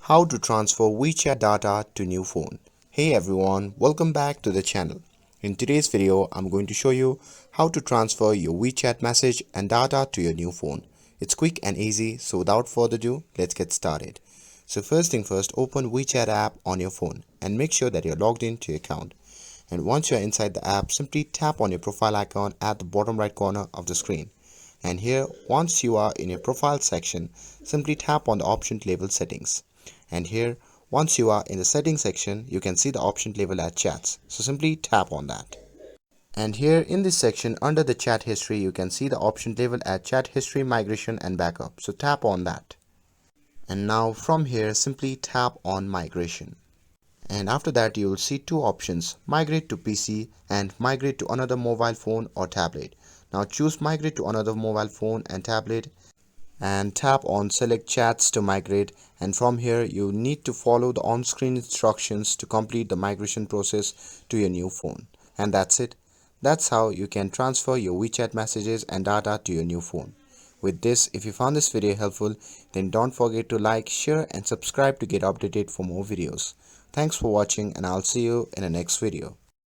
How to transfer WeChat data to new phone. Hey everyone, welcome back to the channel. In today's video, I'm going to show you how to transfer your WeChat message and data to your new phone. It's quick and easy, so without further ado, let's get started. So first thing first, open WeChat app on your phone and make sure that you're logged into your account. And once you're inside the app, simply tap on your profile icon at the bottom right corner of the screen. And here, once you are in your profile section, simply tap on the option label settings. And here, once you are in the settings section, you can see the option label as chats. So simply tap on that. And here in this section under the chat history, you can see the option label as chat history, migration and backup. So tap on that. And now from here, simply tap on migration. And after that, you will see two options, migrate to PC and migrate to another mobile phone or tablet. Now choose migrate to another mobile phone and tablet and tap on select chats to migrate, and from here you need to follow the on-screen instructions to complete the migration process to your new phone. And that's it. That's how you can transfer your WeChat messages and data to your new phone. With this, if you found this video helpful, then don't forget to like, share and subscribe to get updated for more videos. Thanks for watching and I'll see you in the next video.